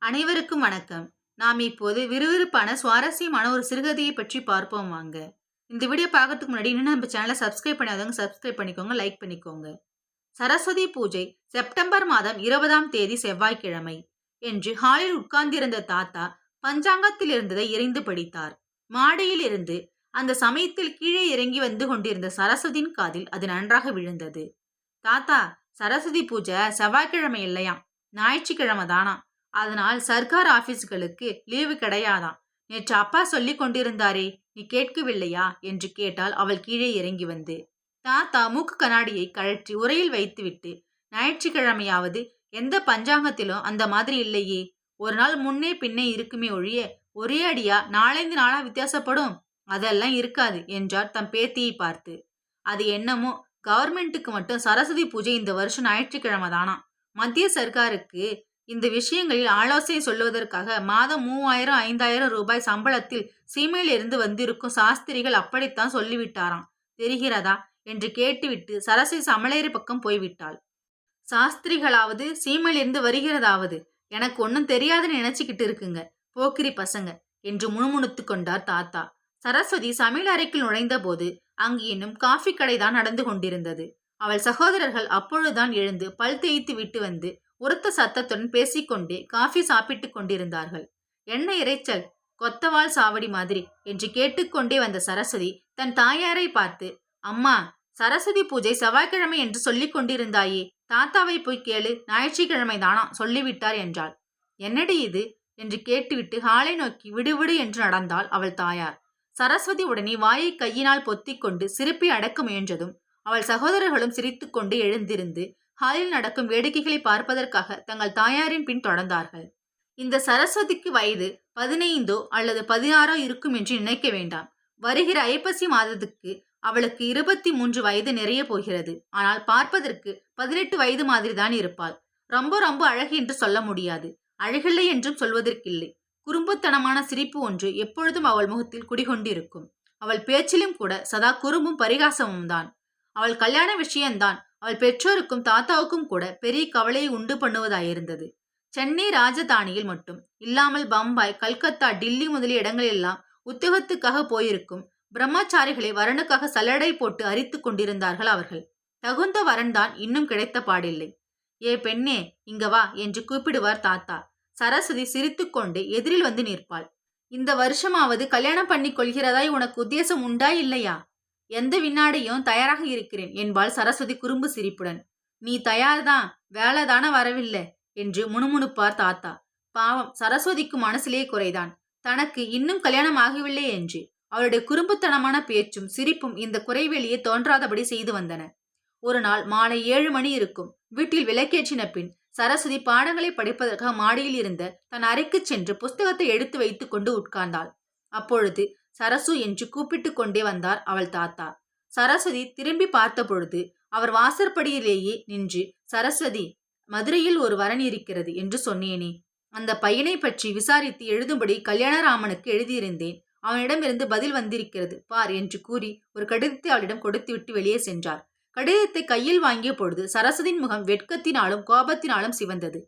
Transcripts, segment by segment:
அனைவருக்கும் வணக்கம். நாம் இப்போது விறுவிறுப்பான சுவாரஸ்யமான ஒரு சிறுகதையை பற்றி பார்ப்போம் வாங்க. இந்த வீடியோ பார்க்கறதுக்கு முன்னாடி இன்னும் நம்ம சேனலை சப்ஸ்கிரைப் பண்ணாதவங்க சப்ஸ்கிரைப் பண்ணிக்கோங்க, லைக் பண்ணிக்கோங்க. சரஸ்வதி பூஜை செப்டம்பர் மாதம் 20ஆம் தேதி செவ்வாய்க்கிழமை என்று ஹாலில் உட்கார்ந்திருந்த தாத்தா பஞ்சாங்கத்தில் இருந்ததை இறைந்து படித்தார். மாடியில் இருந்து அந்த சமயத்தில் கீழே இறங்கி வந்து கொண்டிருந்த சரஸ்வதியின் காதில் அது நன்றாக விழுந்தது. தாத்தா, சரஸ்வதி பூஜை செவ்வாய்க்கிழமை இல்லையாம், ஞாயிற்றுக்கிழமை தானா. அதனால் சர்க்கார் ஆபீஸ்களுக்கு லீவு கிடையாதாம். நேற்று அப்பா சொல்லி கொண்டிருந்தாரே, நீ கேட்கவில்லையா என்று கேட்டால் அவள் கீழே இறங்கி வந்து. தாத்தா மூக்கு கண்ணாடியை கழற்றி உரையில் வைத்துவிட்டு, ஞாயிற்றுக்கிழமையாவது எந்த பஞ்சாங்கத்திலும் அந்த மாதிரி இல்லையே, ஒரு நாள் முன்னே பின்னே இருக்குமே ஒழிய ஒரே அடியா நாலந்து நாளா வித்தியாசப்படும், அதெல்லாம் இருக்காது என்றார் தம் பேத்தியை பார்த்து. அது என்னமோ கவர்மெண்ட்டுக்கு மட்டும் சரஸ்வதி பூஜை இந்த வருஷம் ஞாயிற்றுக்கிழமை தானா. மத்திய சர்க்காருக்கு இந்த விஷயங்களில் ஆலோசனை சொல்வதற்காக மாதம் 3000 5000 ரூபாய் சம்பளத்தில் சீமையில் இருந்து வந்திருக்கும் சாஸ்திரிகள் அப்படித்தான் சொல்லிவிட்டாராம். தெரிகிறதா என்று கேட்டுவிட்டு சரஸ்வதி சமலேறு பக்கம் போய்விட்டாள். சாஸ்திரிகளாவது சீமையிலிருந்து வருகிறதாவது எனக்கு ஒன்னும் தெரியாதுன்னு நினைச்சுக்கிட்டு இருக்குங்க, போக்கிரி பசங்க என்று முணுமுணுத்து கொண்டார் தாத்தா. சரஸ்வதி சமையல் அறைக்குள் நுழைந்த போது அங்கு இன்னும் காஃபி கடைதான் நடந்து கொண்டிருந்தது. அவள் சகோதரர்கள் அப்பொழுதுதான் எழுந்து பல் தேய்த்து விட்டு வந்து உரத்த சத்தத்துடன் பேசிக்கொண்டே காஃபி சாப்பிட்டுக் கொண்டிருந்தார்கள். என்ன இரைச்சல், கொத்தவால் சாவடி மாதிரி என்று கேட்டுக்கொண்டே வந்த சரஸ்வதி தன் தாயாரை பார்த்து, அம்மா, சரஸ்வதி பூஜை செவ்வாய்க்கிழமை என்று சொல்லிக் கொண்டிருந்தாயே, தாத்தாவை போய் கேளு, ஞாயிற்றுக்கிழமை தானா சொல்லிவிட்டார் என்றாள். என்னடி இது என்று கேட்டுவிட்டு ஹாலை நோக்கி விடுவிடு என்று நடந்தாள் அவள் தாயார். சரஸ்வதி உடனே வாயை கையினால் பொத்திக் கொண்டு சிரிப்பை அடக்க முயன்றதும் அவள் சகோதரர்களும் சிரித்துக்கொண்டு எழுந்திருந்து ஹாலில் நடக்கும் வேடிக்கைகளை பார்ப்பதற்காக தங்கள் தாயாரின் பின் தொடர்ந்தார்கள். இந்த சரஸ்வதிக்கு வயது 15 அல்லது 16 இருக்கும் என்று நினைக்க வேண்டாம். வருகிற ஐப்பசி மாதத்துக்கு அவளுக்கு 23 வயது நிறைய போகிறது. ஆனால் பார்ப்பதற்கு 18 வயது மாதிரி தான் இருப்பாள். ரொம்ப ரொம்ப அழகு என்று சொல்ல முடியாது, அழகில்லை என்றும் சொல்வதற்கில்லை. குறும்புத்தனமான சிரிப்பு ஒன்று எப்பொழுதும் அவள் முகத்தில் குடிகொண்டிருக்கும். அவள் பேச்சிலும் கூட சதா குறும்பும் பரிகாசமும் தான். அவள் கல்யாண விஷயம்தான் அவள் பெற்றோருக்கும் தாத்தாவுக்கும் கூட பெரிய கவலையை உண்டு பண்ணுவதாயிருந்தது. சென்னை ராஜதானியில் மட்டும் இல்லாமல் பம்பாய், கல்கத்தா, டில்லி முதலிய இடங்களெல்லாம் உத்தியோகத்துக்காக போயிருக்கும் பிரம்மச்சாரிகளை வரனுக்காக சல்லடை போட்டு அரித்து கொண்டிருந்தார்கள் அவர்கள். தகுந்த வரன்தான் இன்னும் கிடைத்த பாடில்லை. ஏ பெண்ணே, இங்க வா என்று கூப்பிடுவார் தாத்தா. சரஸ்வதி சிரித்துக்கொண்டு எதிரில் வந்து நிற்பாள். இந்த வருஷமாவது கல்யாணம் பண்ணி கொள்கிறதாய் உனக்கு உத்தேசம் உண்டா இல்லையா? எந்த வினாடியும் தயாராக இருக்கிறேன் என்பாள் சரஸ்வதி குறும்பு சிரிப்புடன். நீ தயார்தான், வேலைதான வரவில்லை என்று முணுமுணுப்பார் தாத்தா. பாவம், சரஸ்வதிக்கு மனசிலே குறைதான், தனக்கு இன்னும் கல்யாணம் ஆகவில்லை என்று. அவளுடைய குறும்புத்தனமான பேச்சும் சிரிப்பும் இந்த குறைவெளியே தோன்றாதபடி செய்து வந்தன. ஒரு நாள் மாலை 7 மணி இருக்கும். வீட்டில் விளக்கேற்றின பின் சரஸ்வதி பாடங்களை படிப்பதற்காக மாடியில் இருந்த தன் அறைக்கு சென்று புஸ்தகத்தை எடுத்து வைத்துக் கொண்டு உட்கார்ந்தாள். அப்பொழுது சரசு என்று கூப்பிட்டு கொண்டே வந்தார் அவள் தாத்தா. சரஸ்வதி திரும்பி பார்த்த பொழுது அவர் வாசற்படியிலேயே நின்று, சரஸ்வதி, மதுரையில் ஒரு வரன் இருக்கிறது என்று சொன்னேனே, அந்த பையனை பற்றி விசாரித்து எழுதும்படி கல்யாணராமனுக்கு எழுதியிருந்தேன், அவனிடமிருந்து பதில் வந்திருக்கிறது பார் என்று கூறி ஒரு கடிதத்தை அவளிடம் கொடுத்துவிட்டு வெளியே சென்றார். கடிதத்தை கையில் வாங்கிய பொழுது சரஸ்வதியின் முகம் வெட்கத்தினாலும் கோபத்தினாலும் சிவந்தது.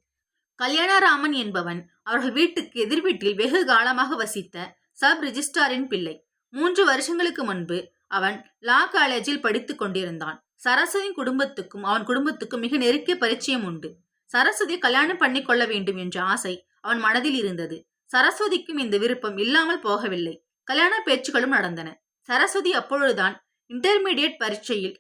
கல்யாணராமன் என்பவன் அவர்கள் வீட்டுக்கு எதிர் வீட்டில் வெகு காலமாக வசித்த சப் ரிஜிஸ்டாரின் பிள்ளை. 3 வருஷங்களுக்கு முன்பு அவன் லா காலேஜில் படித்துக் கொண்டிருந்தான். சரஸ்வதியின் குடும்பத்துக்கும் அவன் குடும்பத்துக்கும் மிக நெருங்கிய பரிச்சயம் உண்டு. சரஸ்வதி கல்யாணம் பண்ணி கொள்ள வேண்டும் என்ற ஆசை அவன் மனதில் இருந்தது. சரஸ்வதிக்கும் இந்த விருப்பம் இல்லாமல் போகவில்லை. கல்யாண பேச்சுக்களும் நடந்தன. சரஸ்வதி அப்பொழுதுதான் இன்டர்மீடியட் பரீட்சையில்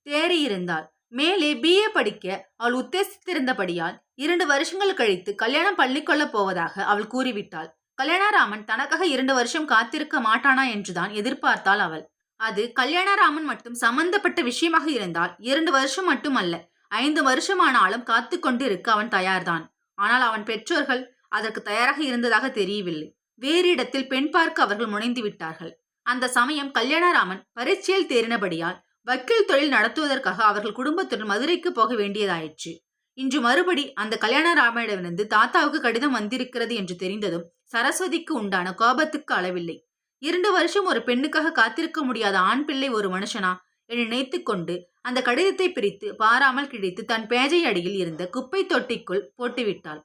தேறியிருந்தாள். மேலே BA படிக்க அவள் உத்தேசித்திருந்தபடியால் 2 வருஷங்கள் கழித்து கல்யாணம் பண்ணிக்கொள்ளப் போவதாக அவள் கூறிவிட்டாள். கல்யாணராமன் தனக்காக 2 வருஷம் காத்திருக்க மாட்டானா என்றுதான் எதிர்பார்த்தாள் அவள். அது கல்யாணராமன் மட்டும் சம்பந்தப்பட்ட விஷயமாக இருந்தால் 2 வருஷம் மட்டுமல்ல, 5 வருஷமானாலும் காத்து கொண்டிருக்க அவன் தயார்தான். ஆனால் அவன் பெற்றோர்கள் அதற்கு தயாராக இருந்ததாக தெரியவில்லை. வேறு இடத்தில் பெண் பார்க்க அவர்கள் முனைந்து விட்டார்கள். அந்த சமயம் கல்யாணராமன் பரீட்சையில் தேறினபடியால் வக்கீல் தொழில் நடத்துவதற்காக அவர்கள் குடும்பத்துடன் மதுரைக்கு போக வேண்டியதாயிற்று. இன்று மறுபடி அந்த கல்யாணராமனிடமிருந்து தாத்தாவுக்கு கடிதம் வந்திருக்கிறது என்று தெரிந்ததும் சரஸ்வதிக்கு உண்டான கோபத்துக்கு அளவில்லை. 2 வருஷம் ஒரு பெண்ணுக்காக காத்திருக்க முடியாத ஆண் பிள்ளை ஒரு மனுஷனா என்று நினைத்து கொண்டு அந்த கடிதத்தை பிரித்து பாராமல் கிழித்து தன் பேஜை அடியில் இருந்த குப்பை தொட்டிக்குள் போட்டுவிட்டாள்.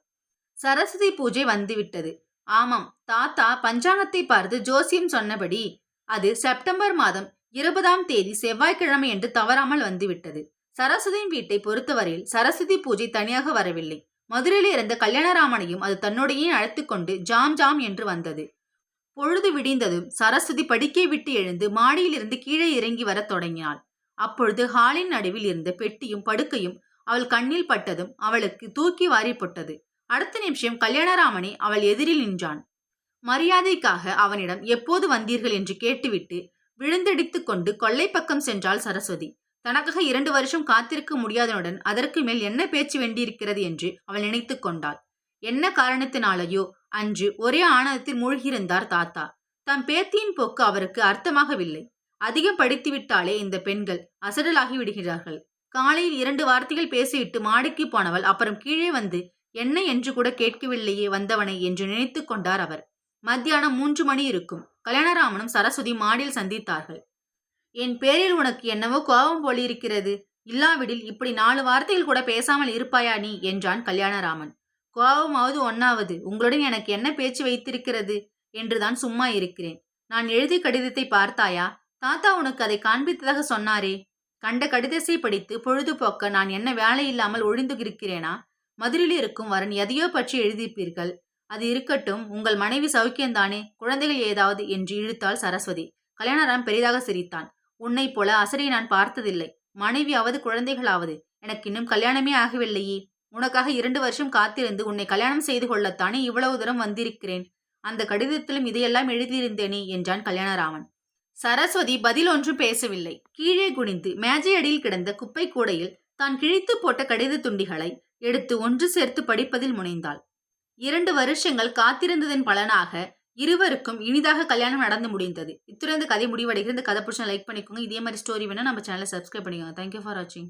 சரஸ்வதி பூஜை வந்துவிட்டது. ஆமாம், தாத்தா பஞ்சாங்கத்தை பார்த்து ஜோசியம் சொன்னபடி அது செப்டம்பர் மாதம் 20ஆம் தேதி செவ்வாய்க்கிழமை என்று தவறாமல் வந்துவிட்டது. சரஸ்வதியின் வீட்டை பொறுத்தவரையில் சரஸ்வதி பூஜை தனியாக வரவில்லை. மதுரையில் இருந்த கல்யாணராமனையும் அது தன்னுடையே அழைத்துக் கொண்டு ஜாம் ஜாம் என்று வந்தது. பொழுது விடிந்ததும் சரஸ்வதி படிக்கை விட்டு எழுந்து மாடியிலிருந்து கீழே இறங்கி வரத் தொடங்கினாள். அப்பொழுது ஹாலின் நடுவில் இருந்த பெட்டியும் படுக்கையும் அவள் கண்ணில் பட்டதும் அவளுக்கு தூக்கி வாரி போட்டது. அடுத்த நிமிஷம் கல்யாணராமனை அவள் எதிரில் நின்றான். மரியாதைக்காக அவனிடம் எப்போது வந்தீர்கள் என்று கேட்டுவிட்டு விழுந்தடித்துக் கொண்டு கொல்லை பக்கம் சென்றாள் சரஸ்வதி. தனக்காக 2 வருஷம் காத்திருக்க முடியாதனுடன் அதற்கு மேல் என்ன பேச்சு வேண்டியிருக்கிறது என்று அவள் நினைத்து கொண்டாள். என்ன காரணத்தினாலேயோ அன்று ஒரே ஆனந்தத்தில் மூழ்கியிருந்தார் தாத்தா. தம் பேத்தியின் போக்கு அவருக்கு அர்த்தமாகவில்லை. அதிகம் படித்துவிட்டாலே இந்த பெண்கள் அசடலாகி விடுகிறார்கள். காலையில் 2 வார்த்தைகள் பேசிவிட்டு மாடிக்கு போனவள் அப்புறம் கீழே வந்து என்ன என்று கூட கேட்கவில்லையே வந்தவனை என்று நினைத்து கொண்டார் அவர். மத்தியானம் 3 மணி இருக்கும். கல்யாணராமனும் சரஸ்வதி மாடியில் சந்தித்தார்கள். என் பேரில் உனக்கு என்னவோ கோபம் போலிருக்கிறது. இல்லாவிடில் இப்படி 4 வார்த்தைகள் கூட பேசாமல் இருப்பாயா நீ என்றான் கல்யாணராமன். கோபமாவது ஒன்னாவது, உங்களுடன் எனக்கு என்ன பேச்சு வைத்திருக்கிறது என்றுதான் சும்மா இருக்கிறேன். நான் எழுதிய கடிதத்தை பார்த்தாயா? தாத்தா உனக்கு அதை காண்பித்ததாக சொன்னாரே. கண்ட கடிதத்தை படித்து பொழுதுபோக்க நான் என்ன வேலை இல்லாமல் ஒழிந்து இருக்கிறேனா? மதுரையில் இருக்கும் வரன் எதையோ பற்றி எழுதியிருப்பீர்கள். அது இருக்கட்டும், உங்கள் மனைவி சௌக்கியம்தானே? குழந்தைகள் ஏதாவது என்று இழுத்தாள் சரஸ்வதி. கல்யாணராம் பெரிதாக சிரித்தான். உன்னை போல அசரை நான் பார்த்ததில்லை. மனைவியாவது குழந்தைகளாவது. எனக்கு இன்னும் கல்யாணமே ஆகவில்லையே. உனக்காக 2 வருஷம் காத்திருந்து உன்னை கல்யாணம் செய்து கொள்ளத்தானே இவ்வளவு தூரம் வந்திருக்கிறேன். அந்த கடிதத்திலும் இதையெல்லாம் எழுதியிருந்தேனே என்றான் கல்யாணராமன். சரஸ்வதி பதில் ஒன்றும் பேசவில்லை. கீழே குனிந்து மேஜையடியில் கிடந்த குப்பை கூடையில் தான் கிழித்து போட்ட கடித துண்டிகளை எடுத்து ஒன்று சேர்த்து படிப்பதில் முனைந்தாள். 2 வருஷங்கள் காத்திருந்ததன் பலனாக இருவருக்கும் இனிதாக கல்யாணம் நடந்து முடிந்தது. இத்துடன் இந்த கதை முடிவடைகிறது. இந்த கதை பிடிச்சா லைக் பண்ணிக்கோங்க. இதே மாதிரி ஸ்டோரி வேணா நம்ம சேனலை சப்ஸ்கிரைப் பண்ணிக்கோங்க. தேங்க்யூ ஃபார் வாட்சிங்.